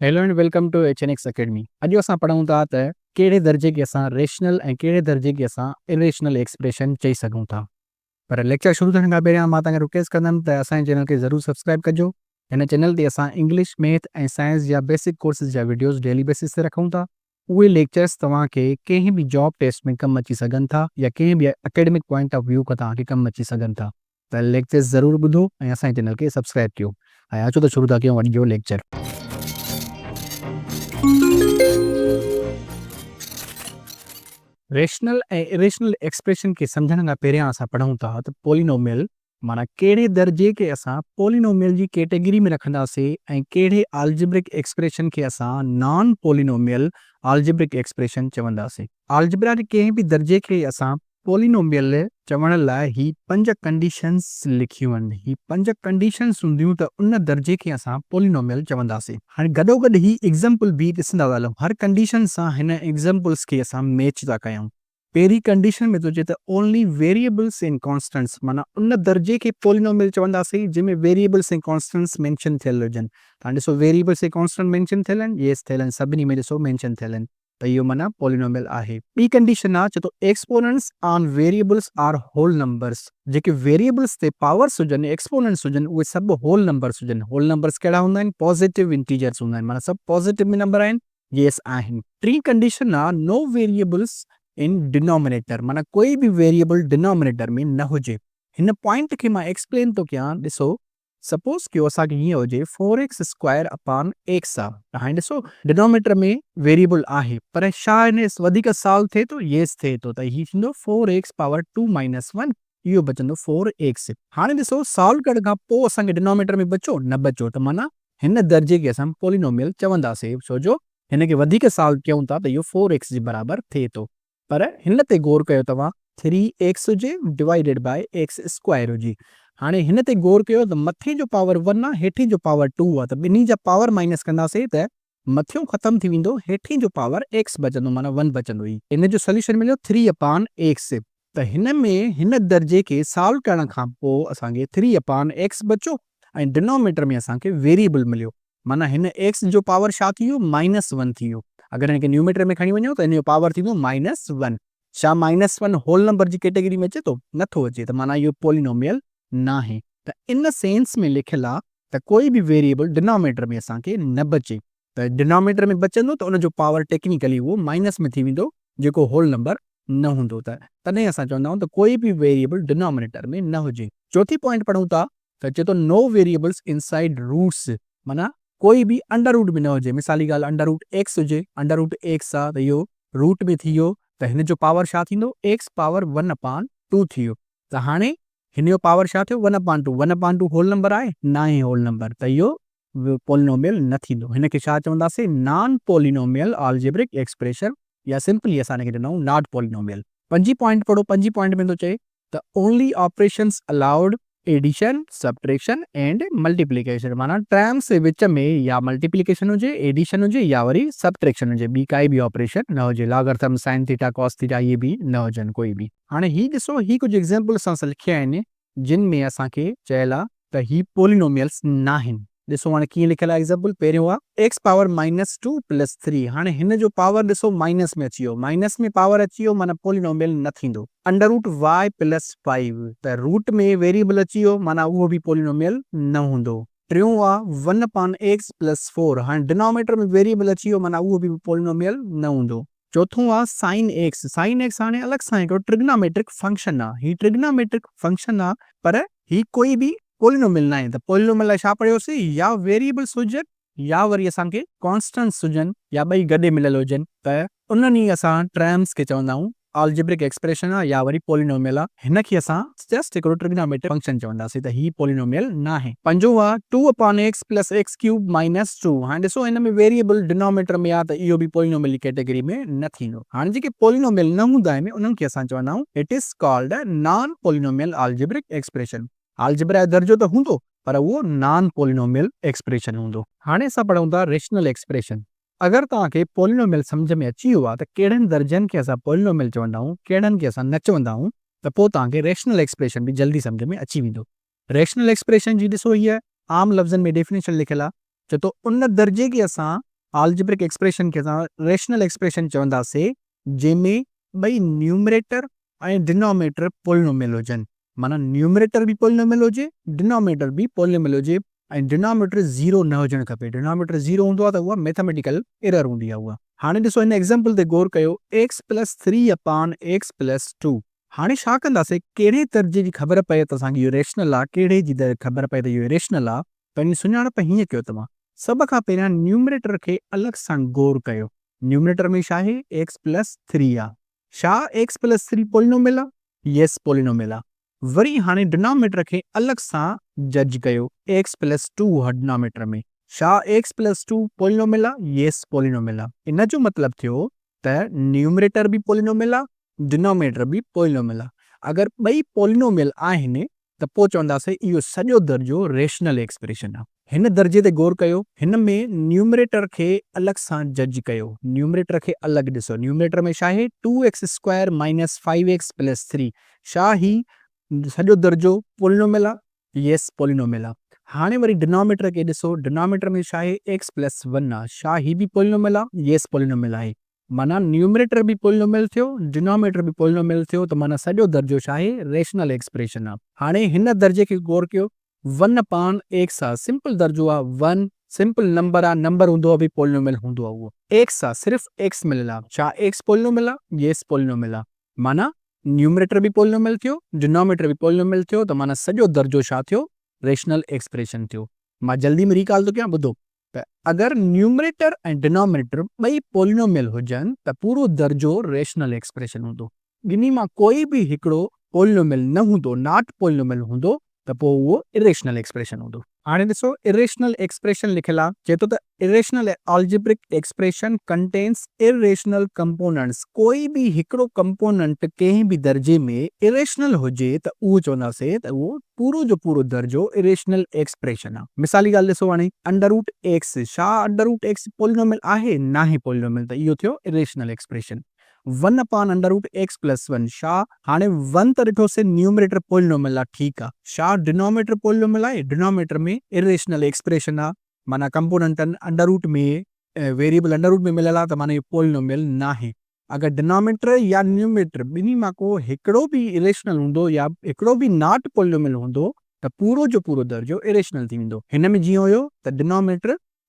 Hello and welcome to HNX academy. अॼु असां पढ़ूं था त कहिड़े दर्जे खे असां रेशनल ऐं कहिड़े दर्जे खे असां इरेशनल एक्सप्रेशन चई सघूं था। पर लेक्चर शुरू थियण खां पहिरियां मां तव्हांखे रिक्वेस्ट कंदुमि त असांजे चैनल खे ज़रूरु सब्सक्राइब कजो। हिन चैनल ते असां इंग्लिश, मैथ ऐं साइंस जा बेसिक कोर्सिस जा वीडियोज़ डेली बेसिस ते रखूं था। उहे लेक्चर्स तव्हांखे कंहिं बि जॉब टेस्ट में कमु अची सघनि था या कंहिं बि एकेडमिक पॉइंट ऑफ व्यू खां तव्हांखे कमु अची सघनि था। त लेक्चर्स ज़रूरु ॿुधो ऐं असांजे चैनल खे सब्सक्राइब कयो। ऐं अचो त शुरू था कयूं अॼु जो लेक्चर। रेशनल ऐं इरेशनल एक्सप्रेशन खे सम्झण खां पहिरियां असां पढ़ूं था त पोलिनोमियल माना कहिड़े दर्जे खे असां पोलिनोमियल जी कैटेगरी में रखंदासीं ऐं कहिड़े आल्जिब्रिक एक्सप्रेशन खे असां नॉन पोलिनोमियल आल्जिब्रिक एक्सप्रेशन चवंदासीं। आल्जिब्रा जे कंहिं बि दर्जे खे असां पोलिनोमियल चवण लाइ ही 5 कंडीशंस लिखियूं आहिनि। ही 5 कंडीशंस हूंदियूं त उन दर्जे खे असां पोलिनोमियल चवंदासीं। हाणे गॾोगॾु ही एग्ज़ाम्पल बि ॾिसंदा हलूं। हर कंडीशन सां हिन एग्ज़ाम्पल्स खे असां मैच था कयूं। पहिरीं कंडीशन में थो चए त ओनली वेरिएबल्स इन कॉन्स्टेंट्स माना उन दर्जे खे पोलिनोमियल चवंदासीं जंहिंमें वेरिएबल्स ऐं कॉन्स्टेंट्स मेंशन थियल हुजनि। तव्हां ॾिसो वेरिएबल्स ऐं कॉन्स्टेंट मेंशन थियल आहिनि, येस थियल आहिनि, सभिनी में ॾिसो मेंशन थियल आहिनि, त इहो माना पोलिनोमियल आहे। ॿी कंडीशन आहे चए थो exponents on variables are whole numbers. जेके वेरिएबल्स ते पावर्स हुजनि, एक्सपोनेंट्स हुजनि, उहे सभु होल नंबर्स हुजनि। होल नंबर्स कहिड़ा हूंदा आहिनि? पॉजिटिव इंटीजर्स हूंदा आहिनि, माना सभु पॉजिटिव में नंबर आहिनि, येस आहिनि। टी कंडीशन आहे नो वेरिएबल्स इन डिनोमिनेटर, माना कोई भी वेरिएबल डिनोमिनेटर में न हुजे। हिन पॉइंट खे मां एक्सप्लेन थो कयां। ॾिसो सपोज कयो असांखे हीअं हुजे 4x स्क्वायर अपॉन x आहे। त हाणे ॾिसो डिनोमिनेटर में वेरिएबल आहे पर छा हिन वधीक सॉल्व थिए थो? येस थिए थो। त हीअ थींदो 4x पावर 2 माइनस 1, इहो बचंदो 4x। हाणे ॾिसो सॉल्व करण खां पोइ असांखे डिनोमिनेटर में बचो न बचो, त माना हिन दर्जे खे असां पोलिनोमियल चवंदासीं, छो जो हिन खे वधीक सॉल्व कयूं था त इहो 4x जे बराबरि थिए थो। पर हिन ते गौर कयो तव्हां 3x हुजे डिवाइडेड बाय x स्क्वायर हुजे। हाणे हिन ते गौर कयो त मथे जो पावर 1 आहे, हेठी जो पावर 2 आहे, त ॿिन्ही जा पावर माइनस कंदासीं त मथियों ख़तम थी वेंदो, हेठी जो पावर x बचंदो, माना 1 बचंदो। ई हिन जो सोल्यूशन मिलियो 3 अपॉन x। त हिन में हिन दर्जे खे सॉल्व करण खां पोइ असांखे 3 अपॉन x बचो ऐं डिनोमिनेटर में असांखे वेरिएबल मिलियो, माना हिन x जो पावर छा थी वियो? -1 थी वियो। अगरि हिनखे न्यूमिनेटर में खणी वञो त हिन जो पावर थींदो -1। छा -1 होल नंबर जी कैटेगरी में अचे थो? नथो अचे, त माना इहो पोलिनोमियल न आहे। त इन सेंस में लिखियलु आहे त कोई बि वेरिएबल डिनोमिनेटर में असांखे न बचे। त डिनोमिनेटर में बचंदो त उनजो पावर टेक्निकली उहो माइनस में थी वेंदो, जेको होल नंबर न हूंदो। त तॾहिं असां चवंदा आहियूं त कोई बि वेरिएबल डिनोमिनेटर में न हुजे। चौथी पॉइंट पढ़ूं था त चए थो नो वेरिएबल्स इनसाइड रूट्स, माना कोई बि अंडर रूट में न हुजे। मिसाली ॻाल्हि, अंडर रूट एक्स हुजे, अंडर रूट एक्स आहे त इहो रूट में थी वियो, त हिन जो पावर छा थींदो? एक्स पावर 1 अपॉन 2 थी वियो। त हाणे हिन जो पावर छा थियो? 1 अपॉन 2। 1 अपॉन 2 होल नंबर आहे? न आहे होल नंबर, त इहो पोलिनोमियल न थींदो। हिन खे छा चवंदासीं? नॉन पोलिनोमियल आल्जेब्रिक एक्सप्रेशन, या सिंपली असां हिनखे चवंदा आहियूं नॉट पोलिनोमियल। पंजी पॉइंट पढ़ो। पंजी पॉइंट में थो चए त only operations allowed addition, subtraction and multiplication, माना टर्म्स जे विच में या मल्टीप्लिकेशन हुजे, एडिशन हुजे या वरी सब्ट्रैक्शन हुजे, ॿी काई बि ऑपरेशन न हुजे। Logarithm, sine theta, cos theta इहे बि न हुजनि कोई बि। हाणे ही ॾिसो, ही कुझु एग्ज़ाम्पल्स असां लिखिया आहिनि जिन में असांखे चयल आहे त ही पोलिनोमियल्स न आहिनि। ॾिसो हाणे कीअं लिखियलु आहे एग्ज़ाम्पल। पहिरियों आहे x पावर -2 + 3। हाणे हिन जो पावर ॾिसो माइनस में अची वियो, माइनस में पावर अची वियो, माना पोलिनोमियल न थींदो। अंडर रूट y + 5, त रूट में वेरिएबल अची वियो, माना उहो बि पोलिनोमियल न हूंदो। टियों आहे 1 अपॉन x + 4। हाणे डिनोमिनेटर में वेरिएबल अची वियो, माना उहो बि पोलिनोमियल न हूंदो। चौथों आहे साइन एक्स। साइन एक्स हाणे अलॻि सां हिकिड़ो ट्रिग्नोमेट्रिक फंक्शन आहे। ही ट्रिग्नोमेट्रिक फंक्शन आहे पर ही कोई बि पोलिनोमियल न आहे। त पोलिनोमियल लाइ छा पढ़ियोसीं? या वेरिएबल्स हुजनि या वरी असांखे कॉन्स्टेंट्स हुजनि या ॿई गॾे मिलियल हुजनि, त उन्हनि ई असां टर्म्स खे चवंदा आहियूं आल्जेब्रिक एक्सप्रेशन आहे या वरी पोलिनोमियल आहे। हिन खे असां जस्ट हिकिड़ो ट्रिग्नोमेट्रिक फंक्शन चवंदासीं, त ही पोलिनोमियल न आहे। पंजो आहे 2 अपॉन x + x³ - 2। हाणे ॾिसो हिन में वेरिएबल डिनोमिनेटर में आहे, त इहो बि पोलिनोमियल जी कैटेगरी में न थींदो। हाणे जेके पोलिनोमियल न हूंदा आहिनि उन्हनि खे असां चवंदा आहियूं it is called non polynomial algebraic expression. Algebra जो दर्जो त हूंदो पर उहो नॉन पोलिनोमियल एक्सप्रेशन हूंदो। हाणे असां पढ़ूं था रेशनल एक्सप्रेशन। अगरि तव्हांखे पोलिनोमियल सम्झ में अची वियो आहे त कहिड़नि दर्जनि खे असां पोलिनोमियल चवंदा आहियूं, कहिड़नि खे असां न चवंदा आहियूं, त पोइ तव्हांखे रेशनल एक्सप्रेशन बि जल्दी सम्झ में अची वेंदो। रेशनल एक्सप्रेशन जी ॾिसो हीअ आम लफ़्ज़नि में डेफिनेशन लिखियलु आहे। चए थो उन दर्जे खे असां अलजेब्रिक एक्सप्रेशन खे असां रेशनल एक्सप्रेशन चवंदासीं जंहिंमें ॿई न्यूमरेटर ऐं डिनोमिनेटर पोलिनोमियल हुजनि। माना न्यूमरेटर बि पोलिनोमियल हुजे, डिनोमिनेटर बि पोलिनोमियल हुजे ऐं डिनोमिनेटर ज़ीरो न हुजणु खपे। डिनोमिनेटर ज़ीरो हूंदो आहे त उहा मैथमेटिकल एरर हूंदी आहे उहा। हाणे ॾिसो हिन एग्ज़ाम्पल ते गौर कयो, x प्लस 3 अपान x प्लस 2। हाणे छा कंदासीं, कहिड़े दर्जे जी ख़बर पए त असांखे इहो रेशनल आहे, कहिड़े जी ख़बर पए त इहो रेशनल आहे, पंहिंजी सुञाणप हीअं कयो तव्हां। सभ खां पहिरियां न्यूमरेटर खे अलॻि सां गौर कयो। न्यूमरेटर में छा आहे, x प्लस 3 आहे। छा x प्लस 3 पोलिनोमियल आहे? यस पोलिनोमियल आहे। वरी हाणे डिनोमिनेटर खे अलॻि सां जज कयो, x प्लस 2 आहे डिनोमिनेटर में। छा x प्लस 2 पोलिनोमियल आहे? यस पोलिनोमियल आहे। इन जो मतिलबु थियो त न्यूमरेटर बि पोलिनोमियल आहे, डिनोमिनेटर बि पोलिनोमियल आहे। अगरि ॿई पोलिनोमियल आहिनि त पोइ चवंदासीं इहो सॼो दर्जो रेशनल एक्सप्रेशन आहे। हिन दर्जे ते गौर कयो, हिन में न्यूमरेटर खे अलॻि सां जज कयो। न्यूमरेटर खे अलॻि ॾिसो, न्यूमरेटर में छा आहे, 2x square minus 5x plus 3। छा ही सॼो दर्जो पोलिनोमियल आहे? यस पोलिनोमियल आहे। हाणे वरी डिनोमिनेटर खे ॾिसो, डिनोमिनेटर में छा आहे, x प्लस 1 आहे। छा ही बि पोलिनोमियल आहे? यस पोलिनोमियल आहे। माना न्यूमरेटर बि पोलिनोमियल थियो, डिनोमिनेटर बि पोलिनोमियल थियो, त माना सॼो दर्जो छा आहे, रेशनल एक्सप्रेशन आहे। हाणे हिन दर्जे खे गौर कयो, 1 अपान x आहे, सिंपल दर्जो आहे, 1 सिंपल नंबर आहे, नंबर हूंदो आहे बि पोलिनोमियल हूंदो आहे उहो। x आहे, सिर्फ़ु x मिलियल आहे। छा x पोलिनोमियल आहे? यस पोलिनोमियल आहे। माना न्यूमरेटर बि पोलिनोमियल थियो, डिनोमिनेटर बि पोलिनोमियल थियो, त माना सॼो दर्जो छा थियो, रेशनल एक्सप्रेशन थियो। मां जल्दी में रिकॉल थो कयां, ॿुधो त अगरि न्यूमरेटर ऐं डिनोमिनेटर ॿई पोलिनोमियल हुजनि त पूरो दर्जो रेशनल एक्सप्रेशन हूंदो। ॿिन्ही मां कोई बि हिकिड़ो पोलिनोमियल न हूंदो, नॉट पोलिनोमियल हूंदो, त पोइ उहो इरेशनल एक्सप्रेशन हूंदो। हाणे ॾिसो, इरेशनल एक्सप्रेशन लिखियलु आहे, चए थो त irrational algebraic expression contains irrational components. कोई बि हिकिड़ो कंपोनेंट कंहिं बि दर्जे में इरेशनल हुजे त उहो चवंदासीं त उहो पूरो जो पूरो दर्जो इरेशनल एक्सप्रेशन आहे। मिसाली ॻाल्हि ॾिसो, हाणे अंडर रूट एक्स, छा अंडर रूट एक्स पोलिनोमियल आहे? न आहे पोलिनोमियल, त इहो थियो इरेशनल एक्सप्रेशन। 1 अपान अंडर रूट एक्स प्लस 1, छा हाणे 1 त ॾिठोसीं न्यूमरेटर पोलिनोमियल आहे, ठीकु आहे। छा डिनोमिनेटर पोलिनोमियल आहे? डिनोमिनेटर में इरेशनल एक्सप्रेशन आहे। माना कंपोनेंटनि अंडर रूट में वेरिएबल अंडर रूट में मिलियल आहे, त माना इहो पोलिनोमियल न आहे। अगरि डिनोमिनेटर या न्यूमरेटर ॿिन्ही मां को हिकिड़ो बि इरेशनल हूंदो या हिकिड़ो बि नॉट पोलिनोमियल हूंदो, त पूरो जो पूरो दर्जो इरेशनल थी वेंदो। हिन में जीअं हुयो त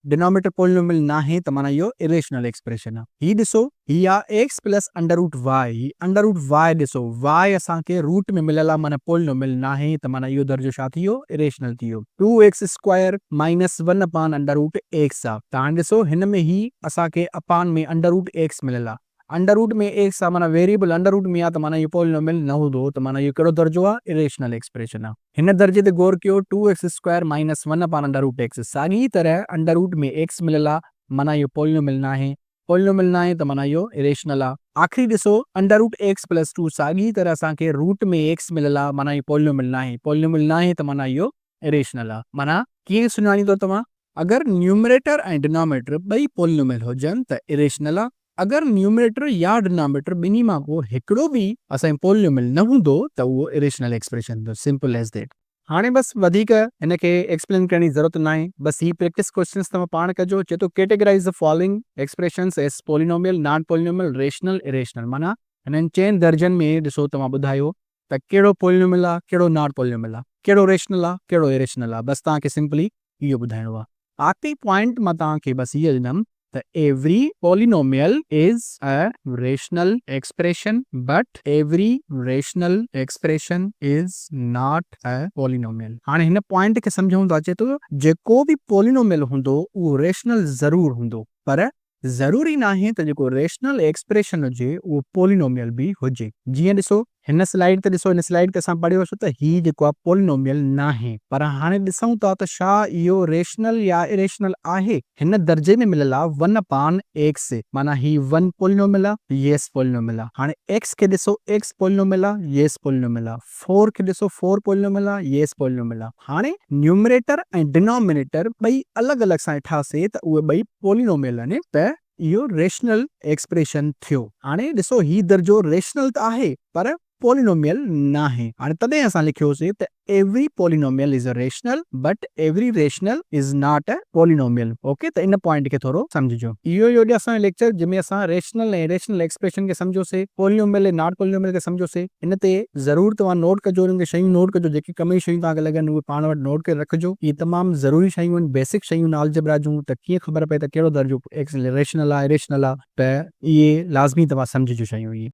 डिनोमिनेटर पोलिनोमियल न आहे, त माना इहो इरेशनल एक्सप्रेशन आहे। ही ॾिसो, ही आहे x plus under root y. ही अंडर रूट वाई ॾिसो, वाई असांखे रूट में मिलियल आहे, माना पोलिनोमियल न आहे, त माना इहो दर्जो छा थी वियो, इरेशनल थी वियो। 2x स्क्वायर माइनस 1 अपान अंडर रूट x आहे। त हाणे ॾिसो, हिन में ही असांखे अपान में अंडर रूट x मिलियल आहे। अंडर रूट में x आहे, माना वेरिएबल अंडर रूट में आहे, त माना इहो पोलिनोमियल न हूंदो, त माना इहो कहिड़ो दर्जो आहे, इरेशनल एक्सप्रेशन आहे। हिन दर्जे ते गौर कयो, 2x स्क्वायर माइनस 1 अपान अंडर रूट x। साॻी तरह अंडर रूट में x मिलियल आहे, माना इहो पोलिनोमियल न आहे। पोलिनोमियल न आहे, त माना इहो इरेशनल आहे। आख़िरी ॾिसो, अंडर रूट x प्लस 2, साॻी तरह असांखे रूट में x मिलियल आहे, माना इहो पोलिनोमियल न आहे। पोलिनोमियल न आहे, त माना इहो इरेशनल आहे। माना कीअं सुञाणींदो तव्हां, अगरि न्यूमरेटर ऐं डिनोमिनेटर ॿई पोलिनोमियल हुजनि त इरेशनल आहे। अगरि न्यूमरेटर या डिनोमिनेटर ॿिन्ही मां को हिकिड़ो बि असांजो पोलिनोमियल न हूंदो, त उहो इरेशनल एक्सप्रेशन हूंदो। Simple as that. हाणे बसि वधीक हिन खे एक्सप्लेन करण जी ज़रूरत न आहे, बसि ही प्रैक्टिस क्वेश्चन्स तव्हां पाण कजो। चए थो categorize the following expressions as polynomial, non polynomial, rational, irrational. माना हिननि 4 दर्जनि में ॾिसो, तव्हां ॿुधायो त कहिड़ो पोलिनोमियल आहे, कहिड़ो नॉन पोलिनोमियल आहे, कहिड़ो रेशनल आहे, कहिड़ो इरेशनल आहे। बसि तव्हांखे सिंपली इहो ॿुधाइणो आहे। आख़िरी पॉइंट मां तव्हांखे बसि इहो ॾिनमि त every polynomial is a rational expression, but every rational expression is not a polynomial. हाणे हिन पॉइंट खे सम्झूं था, अचे थो जेको बि पोलिनोमियल हूंदो उहो रेशनल ज़रूर हूंदो, पर ज़रूरी न आहे त जेको रेशनल एक्सप्रेशन हुजे उहो पोलिनोमियल बि हुजे। जीअं ॾिसो, हिन स्लाइड ते ॾिसो, हिन स्लाइड ते असां पढ़ियोसीं त ही जेको आहे पोलिनोमियल न आहे, पर हाणे ॾिसूं था त छा इहो रेशनल या इरेशनल आहे। हिन दर्जे में मिलियल आहे 1 अपान x, माना ही 1 पोलिनोमियल आहे, यस पोलिनोमियल आहे। हाणे x खे ॾिसो, x पोलिनोमियल आहे, यस पोलिनोमियल आहे। 4 खे ॾिसो, 4 पोलिनोमियल आहे, यस पोलिनोमियल आहे। हाणे न्यूमरेटर ऐं डिनोमिनेटर ॿई अलॻि अलॻि सां ठाहींसीं त उहे ॿई पोलिनोमियल आहिनि, त इहो रेशनल एक्सप्रेशन थियो। हाणे ॾिसो, ही दर्जो रेशनल त आहे, पर पॉलिनोमियल ना आहे। हाणे तॾहिं असां लिखियोसीं त every polynomial is a rational but every rational is not a polynomial. Okay, त इन पॉइंट खे थोरो सम्झिजो। इहो ई अॼु असांजो लेक्चर जंहिंमें असां रेशनल ऐं इरेशनल एक्सप्रेशन खे सम्झोसीं, पॉलिनोमियल ऐं नॉट पॉलिनोमियल खे सम्झोसीं। इन ते ज़रूर तव्हां नोट कजो, इन्हनि खे शयूं नोट कजो, जेकी कम जी शयूं तव्हांखे लॻनि उहे पाण वटि नोट करे रखिजो। इहे तमामु ज़रूरी शयूं आहिनि, बेसिक शयूं आहिनि अलजेब्रा जूं। त कीअं ख़बर पए त कहिड़ो दर्जो रेशनल आहे इरेशनल आहे, त इहे लाज़मी तव्हां सम्झिजो शयूं इहे।